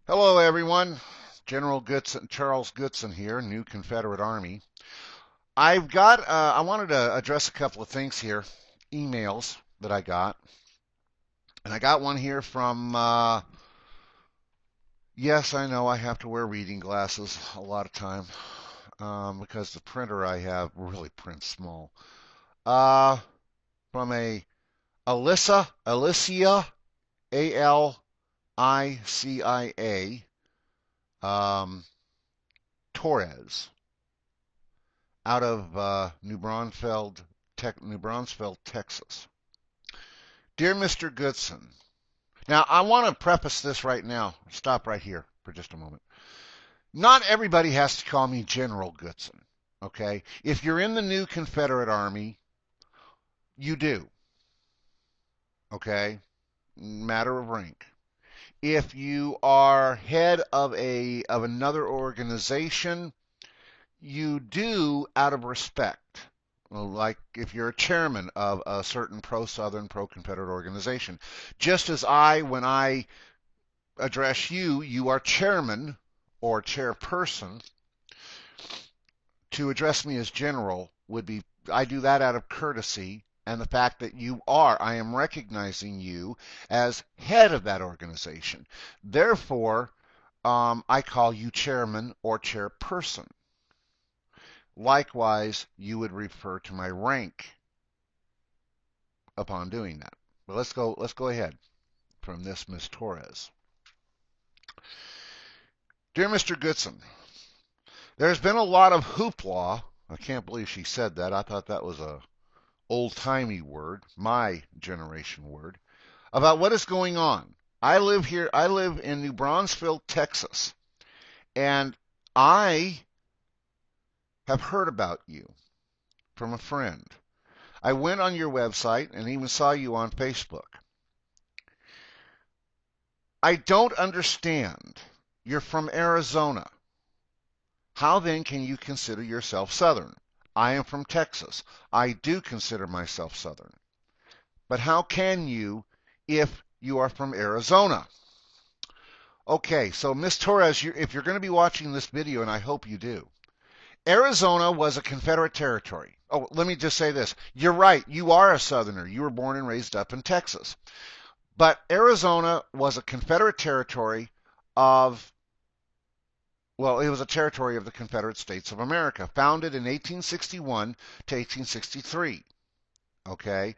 Hello, everyone. General Goodson, Charles Goodson here, New Confederate Army. I wanted to address a couple of things here, emails that I got. And I got one here from, yes, I know I have to wear reading glasses a lot of time because the printer I have really prints small. Uh, from a Alicia, Alicia, um, Torres, out of New Braunfels, Texas. Dear Mr. Goodson, now I want to preface this right now. Stop right here for just a moment. Not everybody has to call me General Goodson, okay? If you're in the new Confederate Army, you do, okay? Matter of rank. If you are head of another organization, you do out of respect. Well, like if you're a chairman of a certain pro-Southern, pro-Confederate organization. Just as when I address you, you are chairman or chairperson. To address me as general would be, I do that out of courtesy and the fact that I am recognizing you as head of that organization. Therefore, I call you chairman or chairperson. Likewise, you would refer to my rank upon doing that. But let's go ahead from this Miss Torres. Dear Mr. Goodson, there's been a lot of hoopla. I can't believe she said that. I thought that was a old-timey word, my generation word, about what is going on. I live in New Braunfels, Texas, and I have heard about you from a friend. I went on your website and even saw you on Facebook. I don't understand. You're from Arizona. How then can you consider yourself Southern? I am from Texas. I do consider myself Southern. But how can you if you are from Arizona? Okay, so Miss Torres, if you're going to be watching this video, and I hope you do, Arizona was a Confederate territory. Oh, let me just say this. You're right. You are a Southerner. You were born and raised up in Texas. But Arizona was a Confederate territory of, well, it was a territory of the Confederate States of America, founded in 1861 to 1863. Okay?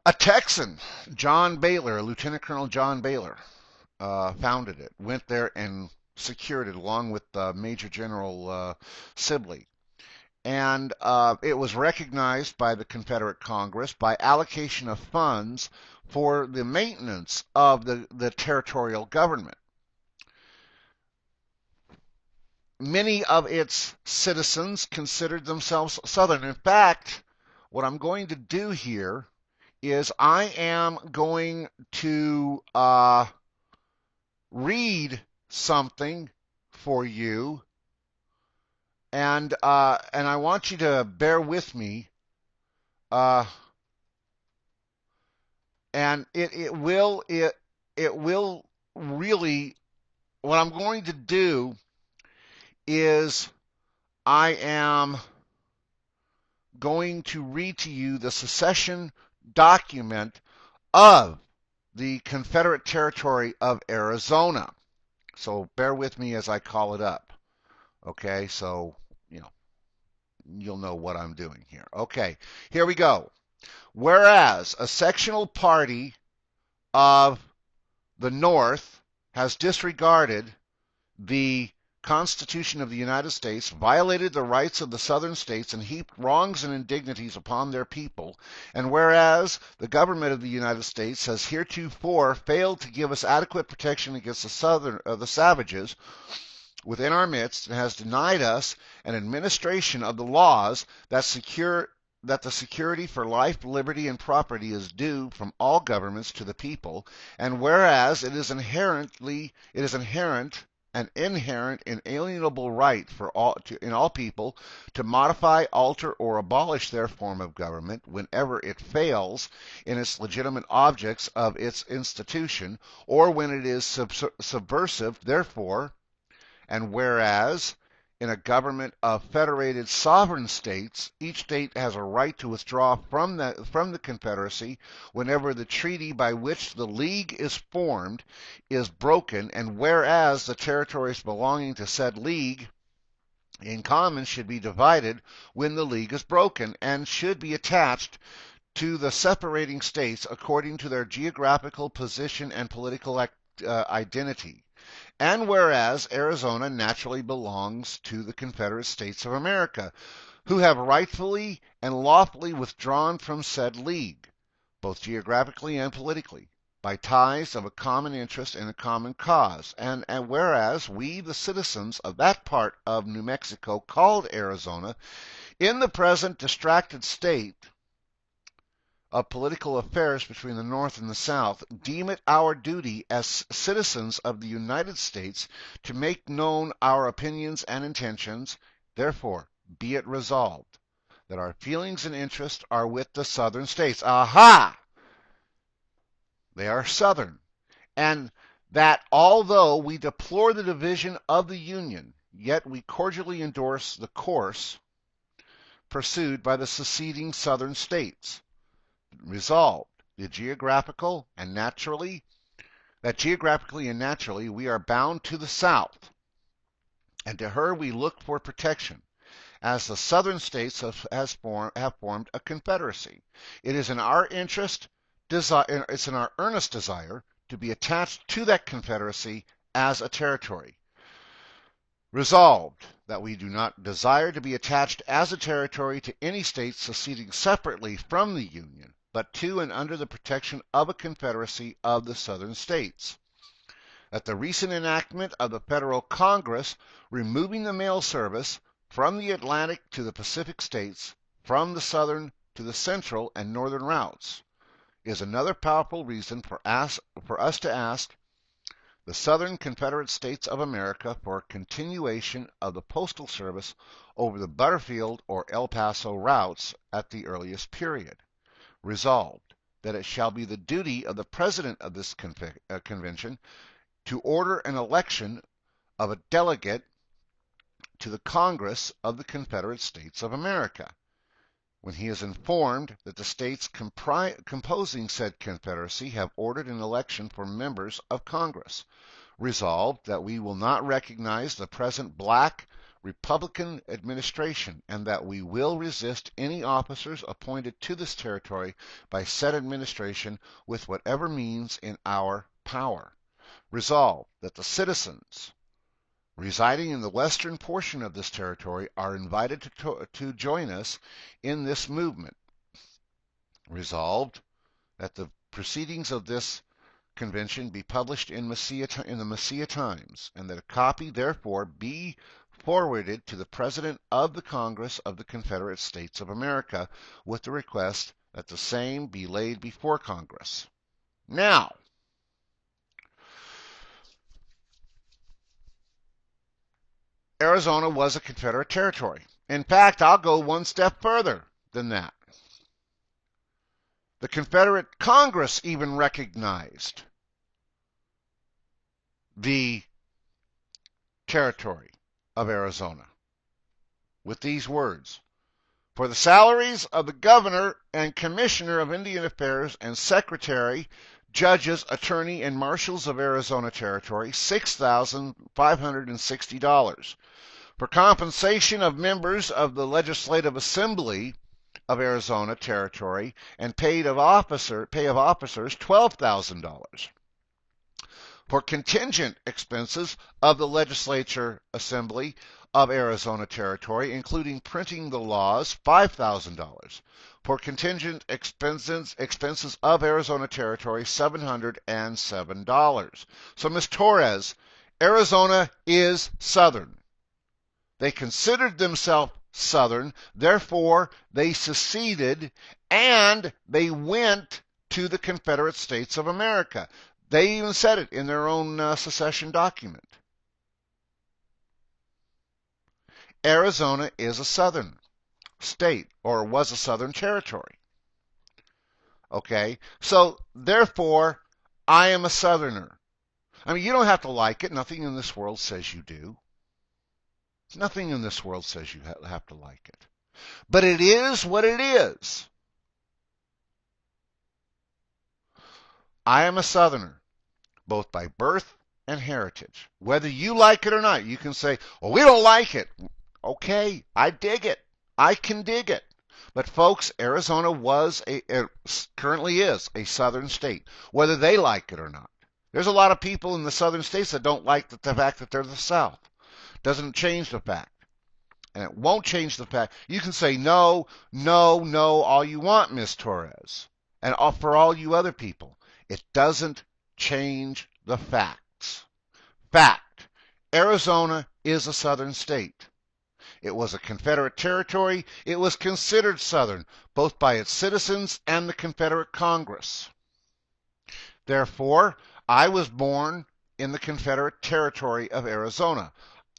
A Texan, John Baylor, Lieutenant Colonel John Baylor, founded it, went there and secured it along with Major General Sibley. And it was recognized by the Confederate Congress by allocation of funds for the maintenance of the territorial government. Many of its citizens considered themselves Southern. In fact, what I'm going to do here is I am going to read something for you, and I want you to bear with me. And it will really, what I'm going to do is I am going to read to you the secession document of the Confederate Territory of Arizona. So bear with me as I call it up. Okay, so you'll know what I'm doing here. Okay, here we go. Whereas a sectional party of the North has disregarded the Constitution of the United States, violated the rights of the Southern states, and heaped wrongs and indignities upon their people, and whereas the government of the United States has heretofore failed to give us adequate protection against the savages within our midst, and has denied us an administration of the laws that the security for life, liberty, and property is due from all governments to the people, and whereas it is inherent an inherent, inalienable right in all people to modify, alter, or abolish their form of government whenever it fails in its legitimate objects of its institution, or when it is subversive, therefore, and whereas in a government of federated sovereign states, each state has a right to withdraw from the Confederacy whenever the treaty by which the League is formed is broken, and whereas the territories belonging to said League in common should be divided when the League is broken, and should be attached to the separating states according to their geographical position and political identity. And whereas Arizona naturally belongs to the Confederate States of America, who have rightfully and lawfully withdrawn from said league, both geographically and politically, by ties of a common interest and a common cause. And whereas we, the citizens of that part of New Mexico called Arizona, in the present distracted state of political affairs between the North and the South, deem it our duty as citizens of the United States to make known our opinions and intentions. Therefore, be it resolved that our feelings and interests are with the Southern states. Aha! They are Southern. And that although we deplore the division of the Union, yet we cordially endorse the course pursued by the seceding Southern states. Resolved that geographically and naturally we are bound to the South, and to her we look for protection, as the Southern states have formed a confederacy. It is in our it's in our earnest desire to be attached to that confederacy as a territory. Resolved that we do not desire to be attached as a territory to any state seceding separately from the Union, but to and under the protection of a confederacy of the Southern states. That the recent enactment of the Federal Congress removing the mail service from the Atlantic to the Pacific states, from the southern to the central and northern routes, is another powerful reason for us to ask the Southern Confederate States of America for a continuation of the postal service over the Butterfield or El Paso routes at the earliest period. Resolved that it shall be the duty of the President of this convention to order an election of a delegate to the Congress of the Confederate States of America, when he is informed that the states composing said confederacy have ordered an election for members of Congress. Resolved that we will not recognize the present black Republican administration, and that we will resist any officers appointed to this territory by said administration with whatever means in our power. Resolved that the citizens residing in the western portion of this territory are invited to join us in this movement. Resolved that the proceedings of this convention be published in the Messiah Times, and that a copy therefore be forwarded to the President of the Congress of the Confederate States of America, with the request that the same be laid before Congress. Now, Arizona was a Confederate territory. In fact, I'll go one step further than that. The Confederate Congress even recognized the territory of Arizona with these words: for the salaries of the governor and commissioner of Indian Affairs and secretary, judges, attorney, and marshals of Arizona Territory, $6,560. For compensation of members of the Legislative Assembly of Arizona Territory and pay of officers, $12,000. For contingent expenses of the Legislature Assembly of Arizona Territory, including printing the laws, $5,000. For contingent expenses of Arizona Territory, $707. So, Ms. Torres, Arizona is Southern. They considered themselves Southern, therefore they seceded, and they went to the Confederate States of America. They even said it in their own secession document. Arizona is a southern state, or was a southern territory. Okay? So, therefore, I am a southerner. I mean, you don't have to like it. Nothing in this world says you do. Nothing in this world says you have to like it. But it is what it is. I am a southerner, both by birth and heritage. Whether you like it or not, you can say, well, we don't like it. Okay, I dig it. I can dig it. But folks, Arizona currently is a southern state, whether they like it or not. There's a lot of people in the southern states that don't like the fact that they're the South. Doesn't change the fact. And it won't change the fact. You can say no, no, no, all you want, Miss Torres. And for all you other people. It doesn't change the facts. Fact. Arizona is a southern state. It was a Confederate territory. It was considered Southern, both by its citizens and the Confederate Congress. Therefore, I was born in the Confederate territory of Arizona.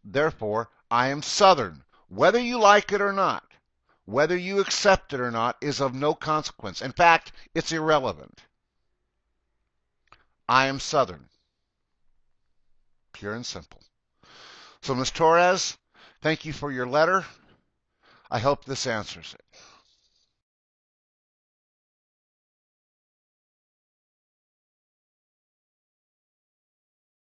Therefore, I am Southern. Whether you like it or not, whether you accept it or not, is of no consequence. In fact, it's irrelevant. I am Southern. Pure and simple. So, Ms. Torres, thank you for your letter. I hope this answers it.